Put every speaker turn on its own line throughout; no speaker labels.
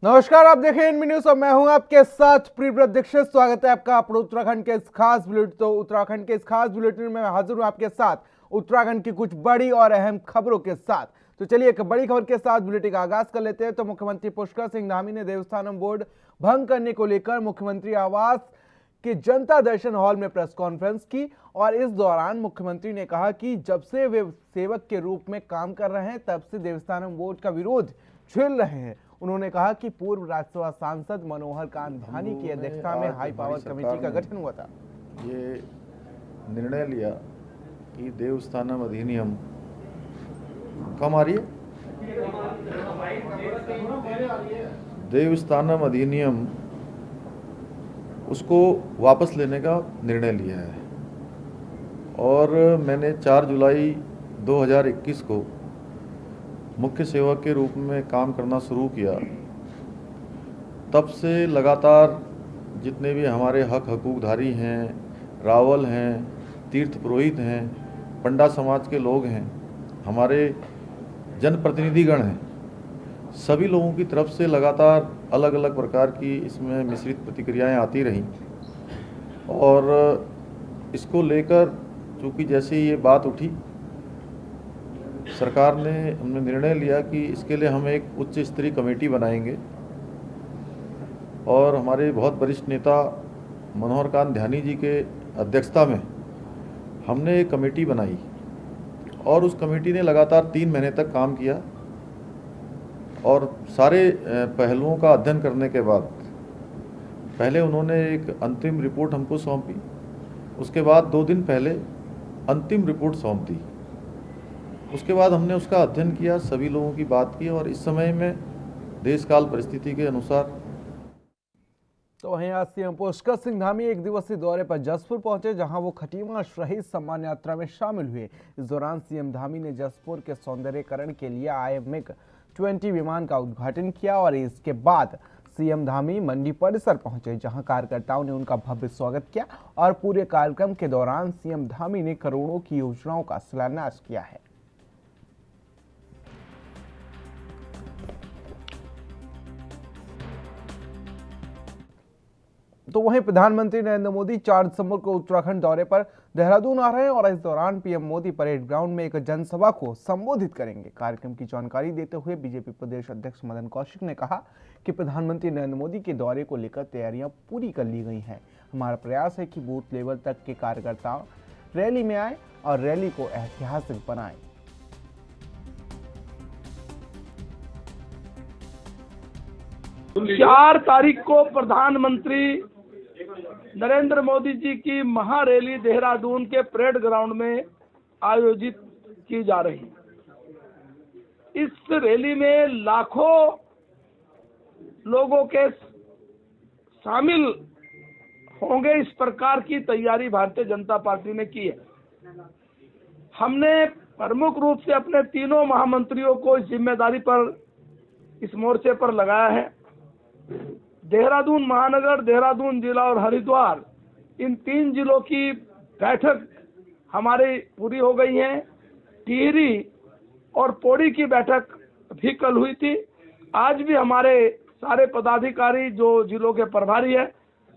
नमस्कार, आप देखें एनबी न्यूज और मैं हूं आपके साथ प्रियव्रत दीक्षित। स्वागत है आपका अपने उत्तराखंड के इस खास बुलेटिन। तो उत्तराखंड के इस खास बुलेटिन में मैं हाजिर हूं आपके साथ उत्तराखंड की कुछ बड़ी और अहम खबरों के साथ। तो चलिए एक बड़ी खबर के साथ बुलेटिन का आगाज कर लेते हैं। तो मुख्यमंत्री पुष्कर सिंह धामी ने देवस्थानम बोर्ड भंग करने को लेकर मुख्यमंत्री आवास के जनता दर्शन हॉल में प्रेस कॉन्फ्रेंस की और इस दौरान मुख्यमंत्री ने कहा कि जब से वे सेवक के रूप में काम कर रहे हैं तब से देवस्थानम बोर्ड का विरोध झेल रहे हैं। उन्होंने कहा कि पूर्व राज्यसभा सांसद मनोहर कांत धानी की अध्यक्षता में हाई पावर कमेटी का गठन हुआ था।
ये निर्णय लिया कि देवस्थानम अधिनियम कम आ रही है, देवस्थानम अधिनियम उसको वापस लेने का निर्णय लिया है। और मैंने 4 जुलाई 2021 को मुख्य सेवक के रूप में काम करना शुरू किया। तब से लगातार जितने भी हमारे हक हकूकधारी हैं, रावल हैं, तीर्थ पुरोहित हैं, पंडा समाज के लोग हैं, हमारे जनप्रतिनिधिगण हैं, सभी लोगों की तरफ से लगातार अलग अलग प्रकार की इसमें मिश्रित प्रतिक्रियाएं आती रहीं। और इसको लेकर चूँकि जैसे ये बात उठी, सरकार ने हमने निर्णय लिया कि इसके लिए हम एक उच्च स्तरीय कमेटी बनाएंगे। और हमारे बहुत वरिष्ठ नेता मनोहर कांत धानी जी के अध्यक्षता में हमने एक कमेटी बनाई और उस कमेटी ने लगातार 3 महीने तक काम किया। और सारे पहलुओं का अध्ययन करने के बाद पहले उन्होंने एक अंतिम रिपोर्ट हमको सौंपी, उसके बाद 2 दिन पहले अंतिम रिपोर्ट सौंप दी। उसके बाद हमने उसका अध्ययन किया, सभी लोगों की बात की और इस समय में देश काल परिस्थिति के अनुसार।
तो वहीं आज सीएम पुष्कर सिंह धामी एक दिवसीय दौरे पर जसपुर पहुंचे, जहां वो खटीमा शहीद सम्मान यात्रा में शामिल हुए। इस दौरान सीएम धामी ने जसपुर के सौंदर्यीकरण के लिए आए MiG-20 विमान का उद्घाटन किया और इसके बाद सीएम धामी मंडी परिसर पहुंचे, जहां कार्यकर्ताओं ने उनका भव्य स्वागत किया। और पूरे कार्यक्रम के दौरान सीएम धामी ने करोड़ों की योजनाओं का शिलान्यास किया है। तो वहीं प्रधानमंत्री नरेंद्र मोदी 4 दिसंबर को उत्तराखंड दौरे पर देहरादून आ रहे हैं और इस दौरान पीएम मोदी परेड ग्राउंड में एक जनसभा को संबोधित करेंगे। कार्यक्रम की जानकारी देते हुए बीजेपी प्रदेश अध्यक्ष मदन कौशिक ने कहा कि प्रधानमंत्री नरेंद्र मोदी के दौरे को लेकर तैयारियां पूरी कर ली गई हैं। हमारा प्रयास है कि बूथ लेवल तक के कार्यकर्ता रैली में आए और रैली को ऐतिहासिक बनाए।
4 तारीख को प्रधानमंत्री नरेंद्र मोदी जी की महारैली देहरादून के परेड ग्राउंड में आयोजित की जा रही है। इस रैली में लाखों लोगों के शामिल होंगे, इस प्रकार की तैयारी भारतीय जनता पार्टी ने की है। हमने प्रमुख रूप से अपने तीनों महामंत्रियों को इस जिम्मेदारी पर, इस मोर्चे पर लगाया है। देहरादून महानगर, देहरादून जिला और हरिद्वार, इन 3 जिलों की बैठक हमारी पूरी हो गई है। टिहरी और पौड़ी की बैठक भी कल हुई थी। आज भी हमारे सारे पदाधिकारी जो जिलों के प्रभारी है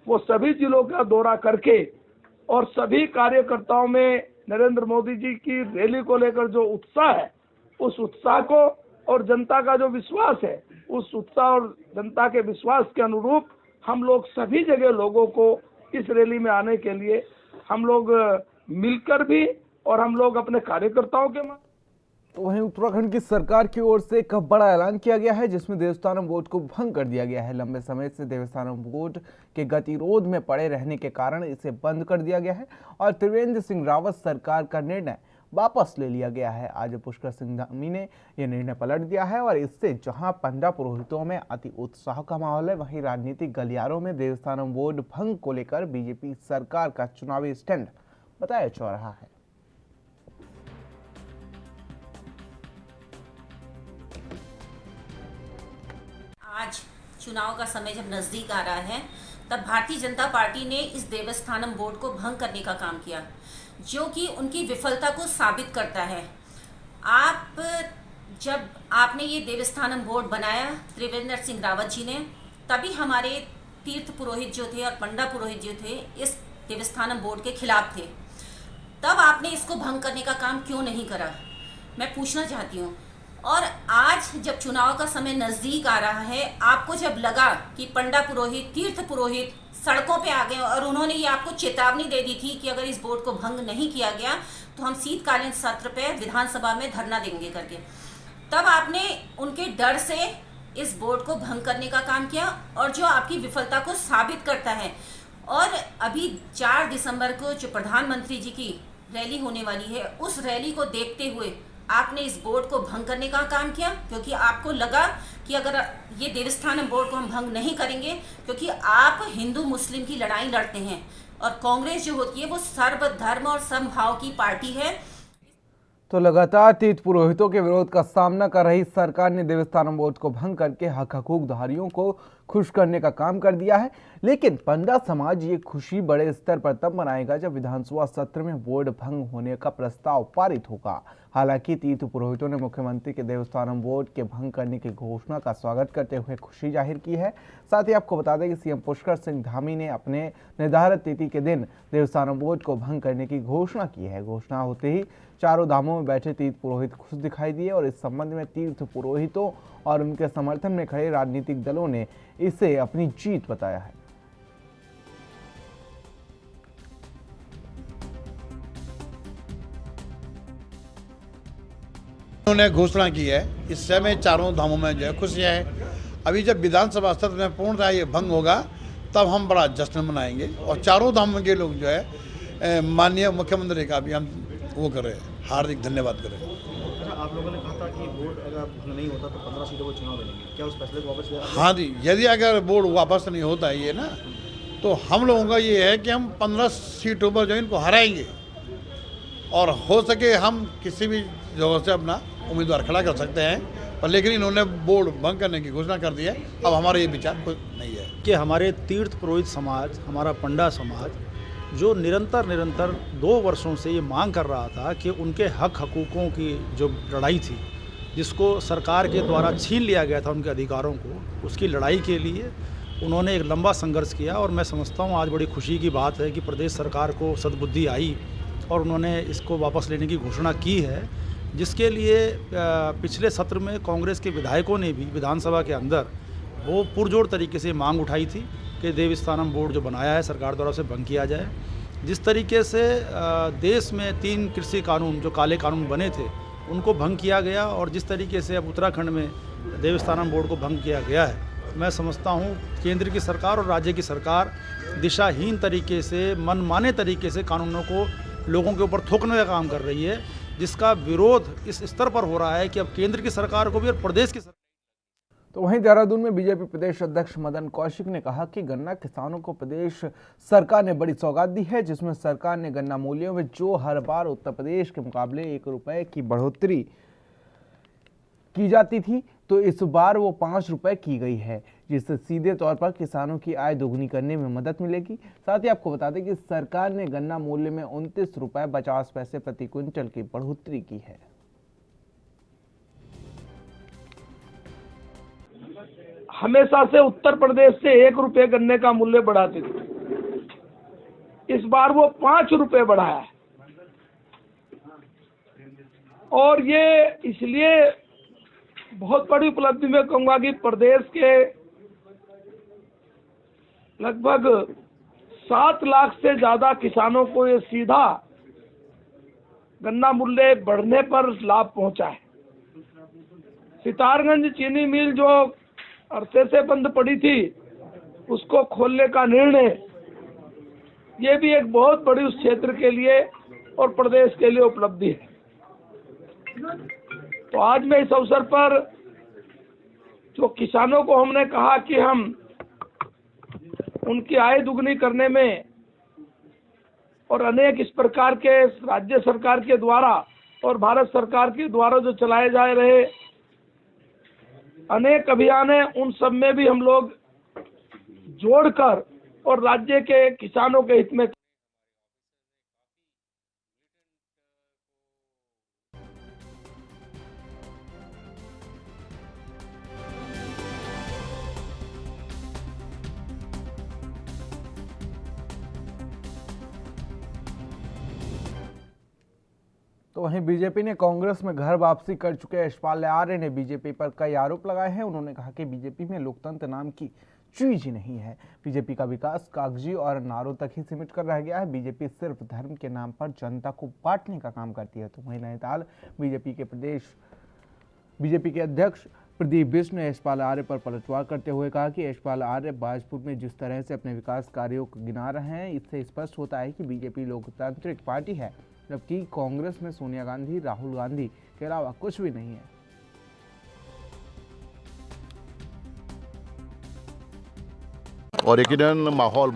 वो सभी जिलों का दौरा करके और सभी कार्यकर्ताओं में नरेंद्र मोदी जी की रैली को लेकर जो उत्साह है, उस उत्साह को और जनता का जो विश्वास है, उस उत्साह और जनता के विश्वास के अनुरूप हम लोग सभी जगह लोगों को इस रैली में आने के लिए हम लोग मिलकर भी और हम लोग अपने कार्यकर्ताओं के।
तो वहीं उत्तराखंड की सरकार की ओर से एक बड़ा ऐलान किया गया है, जिसमें देवस्थानम बोर्ड को भंग कर दिया गया है। लंबे समय से देवस्थानम बोर्ड के गतिरोध में पड़े रहने के कारण इसे बंद कर दिया गया है और त्रिवेंद्र सिंह रावत सरकार का निर्णय वापस ले लिया गया है। आज पुष्कर सिंह धामी ने यह निर्णय पलट दिया है और इससे जहां पंडा पुरोहितों में अति उत्साह का माहौल है, वहीं राजनीतिक गलियारों में देवस्थानम बोर्ड भंग को लेकर बीजेपी सरकार का चुनावी स्टैंड बताया जा रहा है।
आज चुनाव का समय जब नजदीक आ रहा है, तब भारतीय जनता पार्टी ने इस देवस्थानम बोर्ड को भंग करने का काम किया, जो कि उनकी विफलता को साबित करता है। आप जब आपने ये देवस्थानम बोर्ड बनाया त्रिवेंद्र सिंह रावत जी ने, तभी हमारे तीर्थ पुरोहित जो थे और पंडा पुरोहित जो थे इस देवस्थानम बोर्ड के खिलाफ थे। तब आपने इसको भंग करने का काम क्यों नहीं करा, मैं पूछना चाहती हूँ। और आज जब चुनाव का समय नज़दीक आ रहा है, आपको जब लगा कि पंडा पुरोहित, तीर्थ पुरोहित सड़कों पे आ गए और उन्होंने ये आपको चेतावनी दे दी थी कि अगर इस बोर्ड को भंग नहीं किया गया तो हम शीतकालीन सत्र पे विधानसभा में धरना देंगे करके, तब आपने उनके डर से इस बोर्ड को भंग करने का काम किया, और जो आपकी विफलता को साबित करता है। और अभी 4 दिसंबर को जो प्रधानमंत्री जी की रैली होने वाली है, उस रैली को देखते हुए आपने इस बोर्ड को भंग करने का काम किया, क्योंकि आपको लगा कि अगर ये देवस्थानम बोर्ड को हम भंग नहीं करेंगे, क्योंकि आप हिंदू मुस्लिम की लड़ाई लड़ते हैं और कांग्रेस जो होती है वो सर्वधर्म और समभाव की पार्टी है।
तो लगातार तीर्थ पुरोहितों के विरोध का सामना कर रही सरकार ने देवस्थानम बोर्ड को भंग करके हक हकूकधारियों को खुश करने का काम कर दिया है। लेकिन पंडा समाज ये खुशी बड़े स्तर पर तब मनाएगा जब विधानसभा सत्र में बोर्ड भंग होने का प्रस्ताव पारित होगा। हालांकि तीर्थ पुरोहितों ने मुख्यमंत्री के देवस्थानम बोर्ड के भंग करने की घोषणा का स्वागत करते हुए खुशी जाहिर की है। साथ ही आपको बता दें कि सीएम पुष्कर सिंह धामी ने अपने निर्धारित तिथि के दिन देवस्थानम बोर्ड को भंग करने की घोषणा की है। घोषणा होते ही चारों धामों में बैठे तीर्थ पुरोहित खुश दिखाई दिए और इस संबंध में तीर्थ पुरोहितों और उनके समर्थन में खड़े राजनीतिक दलों ने इसे अपनी जीत बताया है।
उन्होंने घोषणा की है, इस समय चारों धामों में जो है खुशियाँ हैं। अभी जब विधानसभा सत्र में पूर्णतः ये भंग होगा तब हम बड़ा जश्न मनाएंगे और चारों धामों के लोग जो है माननीय मुख्यमंत्री का भी हम वो करें, हार्दिक धन्यवाद करें।
अच्छा, आप लोगों ने कहा था कि बोर्ड अगर भंग नहीं होता तो 15 सीटों को चुनाव लड़ेंगे, क्या उस फैसले को वापस ले रहे हैं?
हाँ जी, यदि अगर बोर्ड वापस नहीं होता है ये ना, तो हम लोगों का ये है कि हम 15 सीटों पर जो इनको हराएंगे और हो सके हम किसी भी जगह से अपना उम्मीदवार खड़ा कर सकते हैं, पर लेकिन इन्होंने बोर्ड भंग करने की घोषणा कर दी है। अब हमारा ये विचार कुछ नहीं है
कि हमारे तीर्थ पुरोहित समाज, हमारा पंडा समाज जो निरंतर 2 वर्षों से ये मांग कर रहा था कि उनके हक हकूक़ों की जो लड़ाई थी, जिसको सरकार के द्वारा छीन लिया गया था उनके अधिकारों को, उसकी लड़ाई के लिए उन्होंने एक लंबा संघर्ष किया। और मैं समझता हूँ आज बड़ी खुशी की बात है कि प्रदेश सरकार को सद्बुद्धि आई और उन्होंने इसको वापस लेने की घोषणा की है, जिसके लिए पिछले सत्र में कांग्रेस के विधायकों ने भी विधानसभा के अंदर वो पुरजोर तरीके से मांग उठाई थी कि देवस्थानम बोर्ड जो बनाया है सरकार द्वारा उसे भंग किया जाए। जिस तरीके से देश में 3 कृषि कानून जो काले कानून बने थे उनको भंग किया गया और जिस तरीके से अब उत्तराखंड में देवस्थानम बोर्ड को भंग किया गया है, मैं समझता हूँ केंद्र की सरकार और राज्य की सरकार दिशाहीन तरीके से, मनमाने तरीके से कानूनों को लोगों के ऊपर थोपने का काम कर रही है, जिसका विरोध इस स्तर पर हो रहा है कि अब केंद्र की सरकार को भी और प्रदेश की सरकार।
तो वहीं देहरादून में बीजेपी प्रदेश अध्यक्ष मदन कौशिक ने कहा कि गन्ना किसानों को प्रदेश सरकार ने बड़ी सौगात दी है, जिसमें सरकार ने गन्ना मूल्यों में जो हर बार उत्तर प्रदेश के मुकाबले 1 रुपए की बढ़ोतरी की जाती थी, तो इस बार वो 5 रुपए की गई है, जिससे सीधे तौर पर किसानों की आय दोगुनी करने में मदद मिलेगी। साथ ही आपको बता दें कि सरकार ने गन्ना मूल्य में 29 रुपए 50 पैसे प्रति क्विंटल की बढ़ोतरी की है।
हमेशा से उत्तर प्रदेश से 1 रुपये गन्ने का मूल्य बढ़ाते थे, इस बार वो 5 रुपये बढ़ाया है। और ये इसलिए बहुत बड़ी उपलब्धि में कहूँगा कि प्रदेश के लगभग 7 लाख से ज़्यादा किसानों को ये सीधा गन्ना मूल्य बढ़ने पर लाभ पहुँचा है। सितारगंज चीनी मिल जो अरसे से बंद पड़ी थी, उसको खोलने का निर्णय, ये भी एक बहुत बड़ी उस क्षेत्र के लिए और प्रदेश के लिए उपलब्धि है। तो आज मैं इस अवसर पर जो किसानों को हमने कहा कि हम उनकी आय दुगनी करने में और अनेक इस प्रकार के राज्य सरकार के द्वारा और भारत सरकार के द्वारा जो चलाए जा रहे अनेक अभियान हैं, उन सब में भी हम लोग जोड़कर और राज्य के किसानों के हित में
तो वहीं बीजेपी ने कांग्रेस में घर वापसी कर चुके यशपाल आर्य ने बीजेपी पर कई आरोप लगाए हैं। उन्होंने कहा कि बीजेपी में लोकतंत्र नाम की चीज ही नहीं है। बीजेपी का विकास कागजी और नारों तक ही सीमित कर रह गया है। बीजेपी सिर्फ धर्म के नाम पर जनता को बांटने का काम करती है। तो वहीं नैनीताल बीजेपी के अध्यक्ष प्रदीप बिष्ट ने यशपाल आर्य पर पलटवार करते हुए कहा कि यशपाल आर्य बाजपुर में जिस तरह से अपने विकास कार्यों को गिना रहे हैं, इससे स्पष्ट होता है कि बीजेपी लोकतांत्रिक पार्टी है, जबकि कांग्रेस में सोनिया गांधी, राहुल गांधी के अलावा कुछ भी नहीं है।
और यकीनन माहौल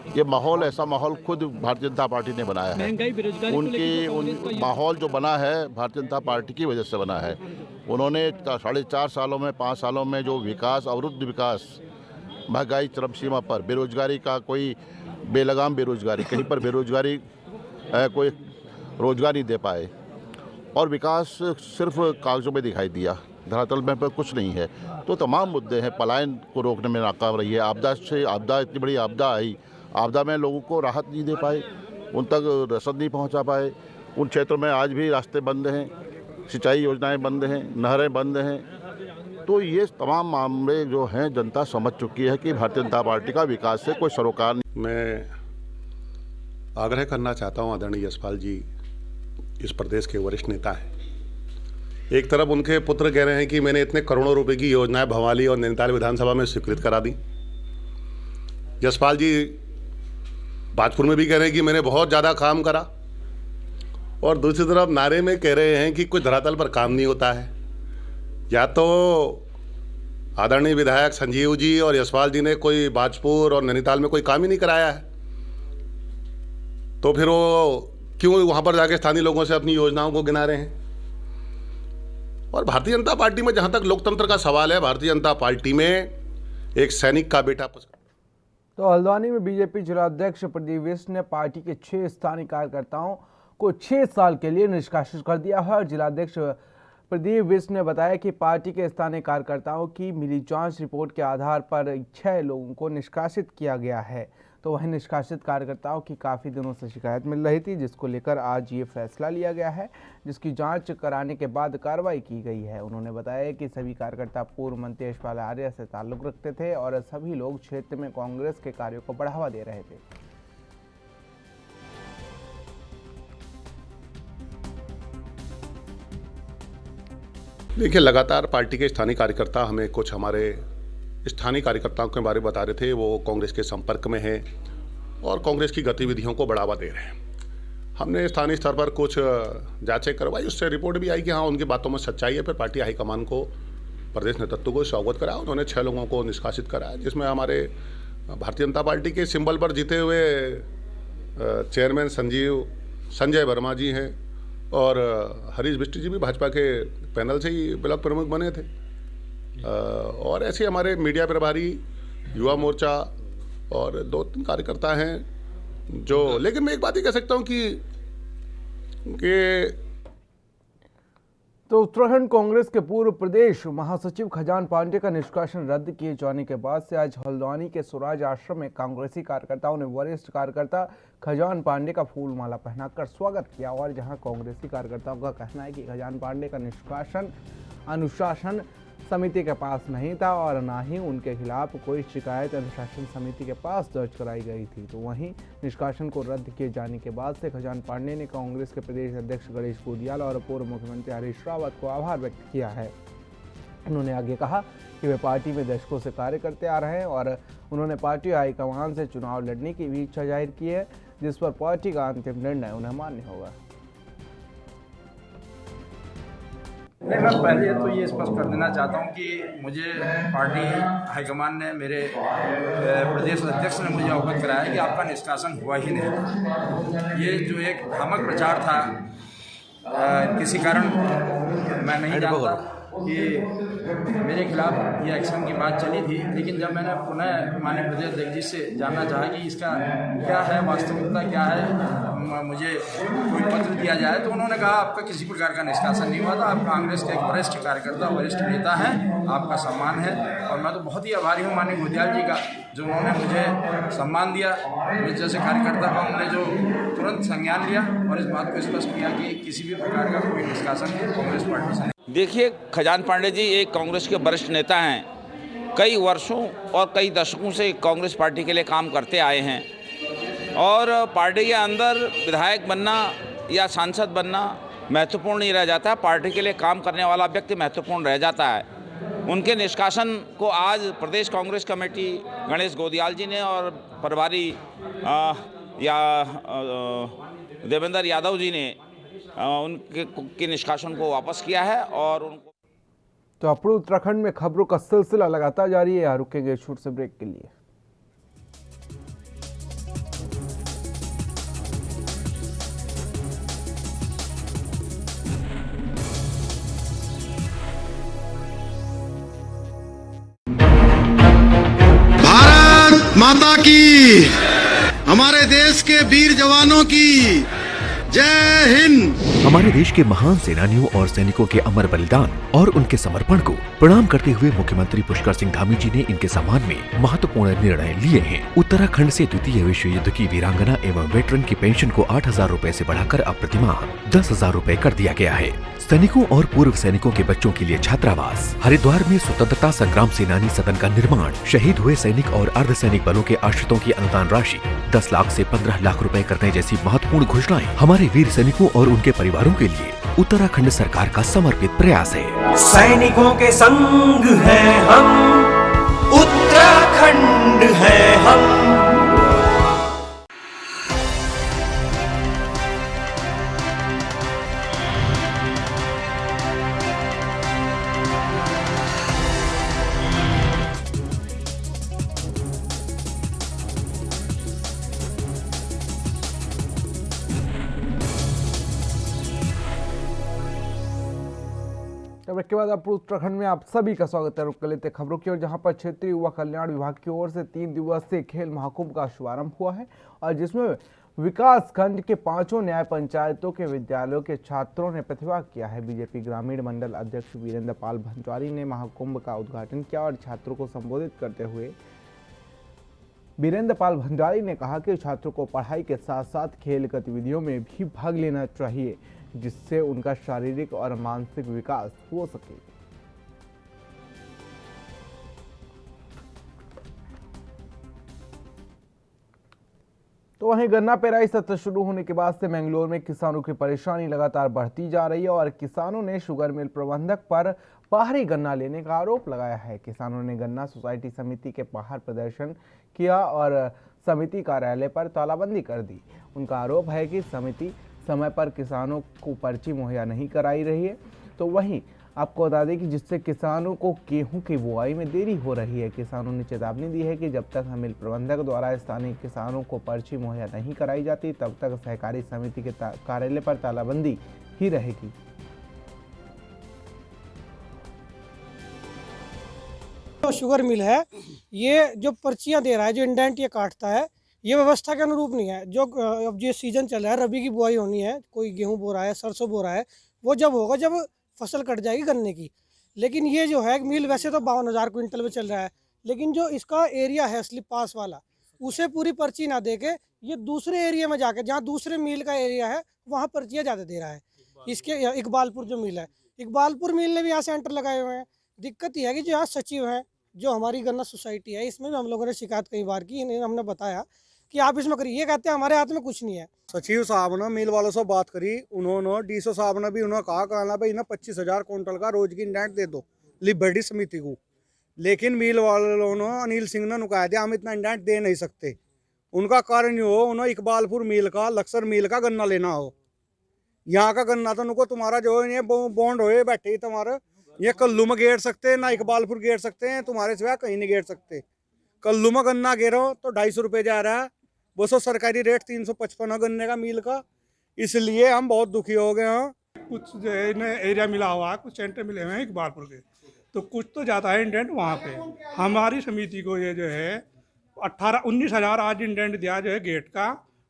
ये माहौल ऐसा माहौल खुद भारतीय जनता पार्टी ने बनाया है। उन माहौल जो बना है भारतीय जनता पार्टी की वजह से बना है। उन्होंने 4.5 सालों में 5 सालों में जो विकास, अवरुद्ध विकास, महंगाई चरम सीमा पर, बेरोजगारी का कोई बेलगाम बेरोजगारी, कहीं पर बेरोजगारी कोई रोजगार नहीं दे पाए, और विकास सिर्फ कागजों में दिखाई दिया, धरातल में पर कुछ नहीं है। तो तमाम मुद्दे हैं। पलायन को रोकने में नाकाम रही है। आपदा इतनी बड़ी आपदा आई, आपदा में लोगों को राहत नहीं दे पाए, उन तक रसद नहीं पहुंचा पाए। उन क्षेत्रों में आज भी रास्ते बंद हैं, सिंचाई योजनाएं बंद हैं, नहरें बंद हैं। तो ये तमाम मामले जो हैं जनता समझ चुकी है कि भारतीय जनता पार्टी का विकास से कोई सरोकार नहीं।
मैं आग्रह करना चाहता हूं, आदरणीय यशपाल जी इस प्रदेश के वरिष्ठ नेता हैं। एक तरफ उनके पुत्र कह रहे हैं कि मैंने इतने करोड़ों रुपए की योजनाएं भवाली और नैनीताल विधानसभा में स्वीकृत करा दी। यशपाल जी बाजपुर में भी कह रहे हैं कि मैंने बहुत ज़्यादा काम करा, और दूसरी तरफ नारे में कह रहे हैं कि कुछ धरातल पर काम नहीं होता है। या तो आदरणीय विधायक संजीव जी और यशपाल जी ने कोई बाजपुर और नैनीताल में कोई काम ही नहीं कराया है, तो फिर वो क्यों वहाँ पर जाके स्थानीय लोगों से अपनी योजनाओं को गिना रहे हैं। और भारतीय जनता पार्टी में जहाँ तक लोकतंत्र का सवाल है, भारतीय जनता पार्टी में एक सैनिक का बेटा।
तो हल्द्वानी में बीजेपी जिलाध्यक्ष प्रदीप बिष्ट ने पार्टी के 6 स्थानीय कार्यकर्ताओं को 6 साल के लिए निष्कासित कर दिया है। और जिलाध्यक्ष प्रदीप बिष्ट ने बताया कि पार्टी के स्थानीय कार्यकर्ताओं की मिली जांच रिपोर्ट के आधार पर 6 लोगों को निष्कासित किया गया है। तो वहीं निष्कासित कार्यकर्ताओं की काफ़ी दिनों से शिकायत मिल रही थी, जिसको लेकर आज ये फैसला लिया गया है, जिसकी जांच कराने के बाद कार्रवाई की गई है। उन्होंने बताया कि सभी कार्यकर्ता पूर्व मंत्री यशपाल आर्य से ताल्लुक रखते थे और सभी लोग क्षेत्र में कांग्रेस के कार्यों को बढ़ावा दे रहे थे।
देखिए, लगातार पार्टी के स्थानीय कार्यकर्ता हमें कुछ हमारे स्थानीय कार्यकर्ताओं के बारे में बता रहे थे, वो कांग्रेस के संपर्क में हैं और कांग्रेस की गतिविधियों को बढ़ावा दे रहे हैं। हमने स्थानीय स्तर पर कुछ जांचें करवाई, उससे रिपोर्ट भी आई कि हाँ उनकी बातों में सच्चाई है। फिर पार्टी हाईकमान को, प्रदेश नेतृत्व को अवगत कराया। उन्होंने 6 लोगों को निष्कासित कराया, जिसमें हमारे भारतीय जनता पार्टी के सिंबल पर जीते हुए चेयरमैन संजय वर्मा जी हैं, और हरीश बिष्ट जी भी भाजपा के पैनल से ही ब्लॉक प्रमुख बने थे। और ऐसे हमारे मीडिया प्रभारी, युवा मोर्चा और 2-3 कार्यकर्ता हैं जो, लेकिन मैं एक बात ही कह सकता हूं कि
तो उत्तराखंड कांग्रेस के पूर्व प्रदेश महासचिव खजान पांडे का निष्कासन रद्द किए जाने के बाद से आज हल्द्वानी के स्वराज आश्रम में कांग्रेसी कार्यकर्ताओं ने वरिष्ठ कार्यकर्ता खजान पांडे का फूल माला पहनाकर स्वागत किया। और जहां कांग्रेसी कार्यकर्ताओं का कहना है कि खजान पांडे का निष्कासन अनुशासन समिति के पास नहीं था और ना ही उनके खिलाफ कोई शिकायत अनुशासन समिति के पास दर्ज कराई गई थी। तो वहीं निष्कासन को रद्द किए जाने के बाद से खजान पांडे ने कांग्रेस के प्रदेश अध्यक्ष गणेश गोदियाल और पूर्व मुख्यमंत्री हरीश रावत को आभार व्यक्त किया है। उन्होंने आगे कहा कि वे पार्टी में दशकों से कार्य करते आ रहे हैं और उन्होंने पार्टी हाईकमान से चुनाव लड़ने की भी इच्छा जाहिर की है, जिस पर पार्टी का अंतिम निर्णय उन्हें मान्य होगा।
नहीं, मैं पहले तो ये स्पष्ट कर देना चाहता हूँ कि मुझे पार्टी हाईकमान ने, मेरे प्रदेश अध्यक्ष ने मुझे अवगत कराया कि आपका निष्कासन हुआ ही नहीं। ये जो एक भ्रामक प्रचार था, किसी कारण मैं नहीं जानता, कि मेरे खिलाफ ये एक्शन की बात चली थी, लेकिन जब मैंने पुनः माननीय प्रदेश अध्यक्ष जी से जानना चाहा कि इसका क्या है वास्तविकता क्या है, मुझे कोई पत्र दिया जाए, तो उन्होंने कहा आपका किसी प्रकार का निष्कासन नहीं हुआ था, आप कांग्रेस के एक वरिष्ठ कार्यकर्ता वरिष्ठ नेता हैं, आपका सम्मान है। और मैं तो बहुत ही आभारी हूँ माननीय घोटियाल जी का, जो उन्होंने मुझे सम्मान दिया, मैं जैसे कार्यकर्ता का उन्होंने जो तुरंत संज्ञान लिया और इस बात को स्पष्ट किया कि किसी भी प्रकार का कोई निष्कासन कांग्रेस पार्टी से नहीं।
देखिए, खजान पांडे जी एक कांग्रेस के वरिष्ठ नेता हैं, कई वर्षों और कई दशकों से कांग्रेस पार्टी के लिए काम करते आए हैं और पार्टी के अंदर विधायक बनना या सांसद बनना महत्वपूर्ण नहीं रह जाता, पार्टी के लिए काम करने वाला व्यक्ति महत्वपूर्ण रह जाता है। उनके निष्कासन को आज प्रदेश कांग्रेस कमेटी गणेश गोदियाल जी ने और प्रभारी देवेंद्र यादव जी ने उनके निष्कासन को वापस किया है और उनको।
तो अपने उत्तराखंड में खबरों का सिलसिला लगातार जारी है। यहाँ रुकेंगे छोटे से ब्रेक के लिए।
भारत माता की, हमारे देश के वीर जवानों की जय हिंद।
हमारे देश के महान सेनानियों और सैनिकों के अमर बलिदान और उनके समर्पण को प्रणाम करते हुए मुख्यमंत्री पुष्कर सिंह धामी जी ने इनके सम्मान में महत्वपूर्ण निर्णय लिए हैं। उत्तराखंड से द्वितीय विश्व युद्ध की वीरांगना एवं वेटरन की पेंशन को 8,000 रूपए से बढ़ाकर अब प्रतिमाह 10,000 रूपए कर दिया गया है। सैनिकों और पूर्व सैनिकों के बच्चों के लिए छात्रावास, हरिद्वार में स्वतंत्रता संग्राम सेनानी सदन का निर्माण, शहीद हुए सैनिक और अर्धसैनिक बलों के आश्रितों की अनुदान राशि 10 लाख से 15 लाख रुपए करने जैसी महत्वपूर्ण घोषणाएं हमारे वीर सैनिकों और उनके परिवारों के लिए उत्तराखंड सरकार का समर्पित प्रयास है।
सैनिकों के संग हैं हम, उत्तराखंड है हम।
के बाद आप उत्तराखंड में आप सभी का स्वागत है। रुक कर लेते खबरों की ओर, जहां पर क्षेत्रीय युवा कल्याण विभाग की ओर से 3 दिवसीय खेल महाकुंभ का शुभारंभ हुआ है और जिसमें विकास खंड के 5 न्याय पंचायतों के विद्यालयों के छात्रों ने प्रतिभाग किया है। बीजेपी ग्रामीण मंडल अध्यक्ष वीरेंद्र पाल भंडारी ने महाकुंभ का उद्घाटन किया और छात्रों को संबोधित करते हुए वीरेंद्र पाल भंडारी ने कहा कि छात्रों को पढ़ाई के साथ साथ खेल गतिविधियों में भी भाग लेना चाहिए, जिससे उनका शारीरिक और मानसिक विकास हो सके। तो वहीं गन्ना पेराई सत्र शुरू होने के बाद से मैंगलोर में किसानों की परेशानी लगातार बढ़ती जा रही है और किसानों ने शुगर मिल प्रबंधक पर बाहरी गन्ना लेने का आरोप लगाया है। किसानों ने गन्ना सोसाइटी समिति के बाहर प्रदर्शन किया और समिति कार्यालय पर तालाबंदी कर दी। उनका आरोप है कि समिति समय पर किसानों को पर्ची मुहैया नहीं कराई रही है। तो वहीं आपको बता दें कि जिससे किसानों को गेहूं की बुआई में देरी हो रही है। किसानों ने चेतावनी दी है कि जब तक मिल प्रबंधक द्वारा स्थानीय किसानों को पर्ची मुहैया नहीं कराई जाती तब तक सहकारी समिति के कार्यालय पर तालाबंदी ही रहेगी।
जो शुगर मिल है, ये जो पर्चियां दे रहा है, जो इंडेंट ये काटता है, ये व्यवस्था के अनुरूप नहीं है। जो अब जो सीजन चल रहा है, रबी की बुआई होनी है, कोई गेहूं बो रहा है, सरसों बो रहा है, वो जब होगा जब फसल कट जाएगी गन्ने की। लेकिन ये जो है मिल वैसे तो 52,000 क्विंटल में चल रहा है, लेकिन जो इसका एरिया है स्लिप पास वाला, उसे पूरी पर्ची ना दे के ये दूसरे एरिया में जाके, जहाँ दूसरे मिल का एरिया है वहाँ पर्चियाँ ज़्यादा दे रहा है। इसके इकबालपुर जो मिल है, इकबालपुर मिल ने भी यहाँ सेंटर लगाए हुए हैं। दिक्कत यह है कि जो यहाँ सचिव हैं, जो हमारी गन्ना सोसाइटी है, इसमें भी हम लोगों ने शिकायत कई बार की। इन्हें हमने बताया कि आप इसमें करिए, ये कहते हैं हमारे हाथ में कुछ नहीं है।
सचिव साहब ने मिल वालों से बात करी, उन्होंने डीसो साहब ने भी उन्होंने कहा भाई ना 25,000 क्विंटल का रोज की इंडेंट दे दो लिबर्टी समिति को। लेकिन मिल वालों ने, अनिल सिंह ने कहा दिया हम इतना इंडेंट दे नहीं सकते। उनका कारण ये हो, उन्होंने इकबालपुर मिल का, लक्सर मिल का गन्ना लेना हो। यहाँ का गन्ना तो उनको तुम्हारा जो है बॉन्ड हो बैठे ही तुम्हारे, ये कल्लू में गेर सकते हैं ना इकबालपुर गेर सकते हैं, तुम्हारे सिवाय कहीं नहीं गेर सकते। कल्लू में गन्ना गेरो तो 250 रुपये जा रहा है, वो सरकारी रेट 355 गन्ने का मील का। इसलिए हम बहुत दुखी हो गए हैं। कुछ जो है इन्हें एरिया मिला हुआ है, कुछ सेंटर मिले हुए हैं इकबालपुर के, तो कुछ तो जाता है इंडेंट वहाँ पे। हमारी समिति को ये जो है 19,000 आज इंडेंट दिया जो है गेट का,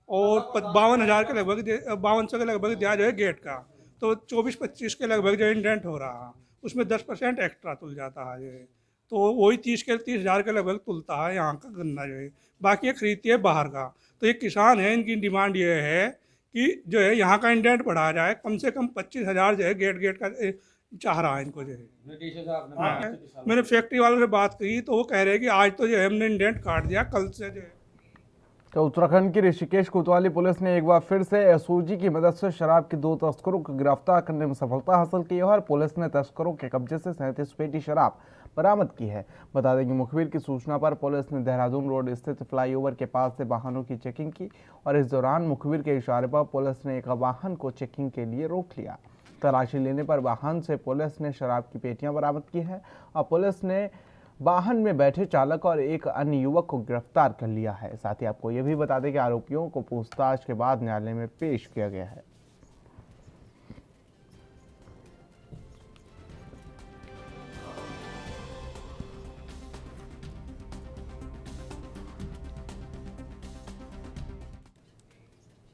और 52,000 के लगभग 5200 के लगभग दिया जो है गेट का, तो 24-25 के लगभग जो इंडेंट हो रहा, उसमें 10% एक्स्ट्रा तुल जाता है। ये तो वही 30,000 के लगभग तुलता है यहाँ का गन्ना जो है, बाकी ये खरीदती है बाहर का। तो ये किसान है, इनकी डिमांड ये है कि जो है यहाँ का इंडेंट बढ़ाया जाए, कम से कम 25,000 जो है गेट का चाह रहा है इनको जो है। हाँ, मैंने फैक्ट्री वालों से बात की तो वो कह रहे हैं कि आज तो जो है हमने इंडेंट काट दिया, कल से जो है।
तो उत्तराखंड की ऋषिकेश कोतवाली पुलिस ने एक बार फिर से एसओजी की मदद से शराब के 2 तस्करों को गिरफ्तार करने में सफलता हासिल की है और पुलिस ने तस्करों के कब्जे से 37 पेटी शराब बरामद की है। बता दें कि मुखबिर की सूचना पर पुलिस ने देहरादून रोड स्थित फ्लाईओवर के पास से वाहनों की चेकिंग की और इस दौरान मुखबिर के इशारे पर पुलिस ने एक वाहन को चेकिंग के लिए रोक लिया। तलाशी लेने पर वाहन से पुलिस ने शराब की पेटियां बरामद की है और पुलिस ने वाहन में बैठे चालक और एक अन्य युवक को गिरफ्तार कर लिया है। साथ ही आपको यह भी बता दें कि आरोपियों को पूछताछ के बाद न्यायालय में पेश किया गया है।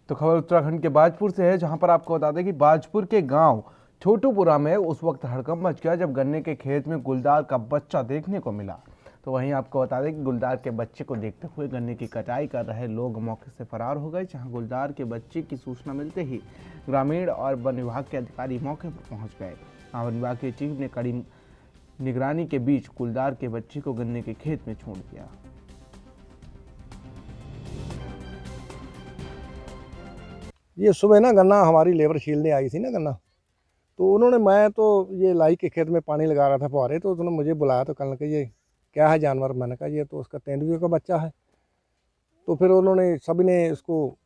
तो खबर उत्तराखंड के बाजपुर से है, जहां पर आपको बता दें कि बाजपुर के गांव छोटूपुरा में उस वक्त हड़कंप मच गया जब गन्ने के खेत में गुलदार का बच्चा देखने को मिला। तो वहीं आपको बता दें कि गुलदार के बच्चे को देखते हुए गन्ने की कटाई कर रहे लोग मौके से फरार हो गए। जहां गुलदार के बच्चे की सूचना मिलते ही ग्रामीण और वन विभाग के अधिकारी मौके पर पहुंच गए। वन विभाग की टीम ने कड़ी निगरानी के बीच गुलदार के बच्चे को गन्ने के खेत में छोड़ दिया।
ये सुबह ना गन्ना हमारी लेबर छीलने आई थी ना गन्ना, तो उन्होंने, मैं तो ये लाई के खेत में पानी लगा रहा था फुहारे, तो उन्होंने मुझे बुलाया तो कहने लगे ये क्या है जानवर। मैंने कहा ये तो उसका तेंदुए का बच्चा है। तो फिर उन्होंने सभी ने इसको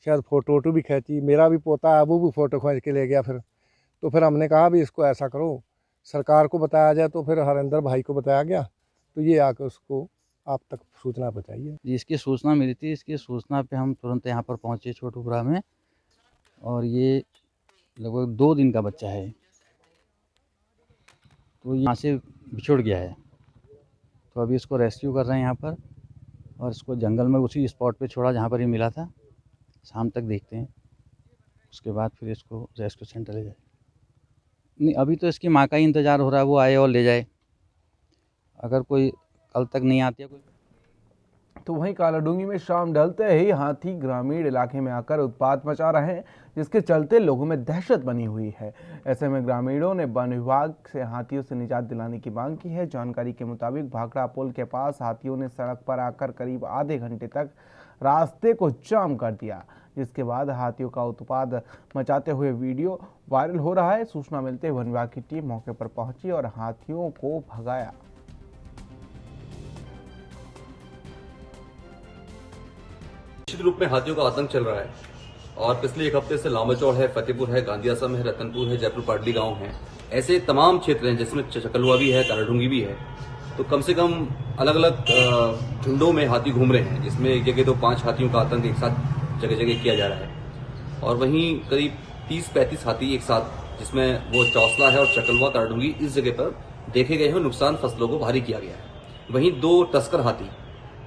शायद फ़ोटो भी खींची, मेरा भी पोता है वो भी फ़ोटो खींच के ले गया। फिर हमने कहा भी इसको ऐसा करो, सरकार को बताया जाए। तो फिर हरिंदर भाई को बताया गया, तो ये आकर उसको आप तक सूचना पहुँचाई है।
इसकी सूचना मिली थी, इसकी सूचना पे हम तुरंत यहाँ पर पहुँचे छोटूपुरा में, और ये लगभग 2 दिन का बच्चा है। तो यहाँ से बिछुड़ गया है, तो अभी इसको रेस्क्यू कर रहे हैं यहाँ पर, और इसको जंगल में उसी स्पॉट पे छोड़ा जहाँ पर ये मिला था। शाम तक देखते हैं, उसके बाद फिर इसको रेस्क्यू सेंटर ले जाए। नहीं, अभी तो इसकी माँ का ही इंतज़ार हो रहा है, वो आए और ले जाए। अगर कोई कल तक नहीं आती है कोई।
तो वहीं कालाडूंगी में शाम ढलते ही हाथी ग्रामीण इलाके में आकर उत्पात मचा रहे हैं, जिसके चलते लोगों में दहशत बनी हुई है। ऐसे में ग्रामीणों ने वन विभाग से हाथियों से निजात दिलाने की मांग की है। जानकारी के मुताबिक भाखड़ा पुल के पास हाथियों ने सड़क पर आकर करीब आधे घंटे तक रास्ते को जाम कर दिया, जिसके बाद हाथियों का उत्पात मचाते हुए वीडियो वायरल हो रहा है। सूचना मिलते ही वन विभाग की टीम मौके पर पहुंची और हाथियों को भगाया।
निश्चित रूप में हाथियों का आतंक चल रहा है, और पिछले एक हफ्ते से लामाचौड़ है, फतेहपुर है, गांधीआसम है, रतनपुर है, जयपुर पाडली गांव है, ऐसे तमाम क्षेत्र हैं जिसमें चकलुआ भी है, कालाडूंगी भी है। तो कम से कम अलग अलग झुंडों में हाथी घूम रहे हैं, जिसमें एक जगह तो 5 हाथियों का आतंक एक साथ जगह जगह किया जा रहा है, और वहीं करीब 30-35 हाथी एक साथ, जिसमें वो चौसला है और चकलुआ कालाडूंगी इस जगह पर देखे गए हैं। नुकसान फसलों को भारी किया गया है। वहीं 2 तस्कर हाथी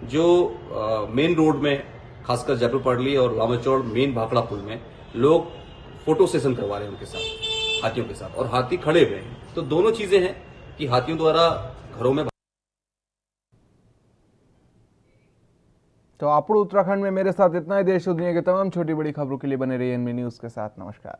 जो मेन रोड में, खासकर जयपुर पाडली और लामाचौड़ मेन भाखड़ा पुल में, लोग फोटो सेशन करवा रहे हैं उनके साथ, हाथियों के साथ, और हाथी खड़े हुए हैं। तो दोनों चीजें हैं कि हाथियों द्वारा घरों में।
तो आप उत्तराखंड में मेरे साथ इतना ही। देश और दुनिया के तमाम छोटी बड़ी खबरों के लिए बने रहिए एनबी न्यूज के साथ। नमस्कार।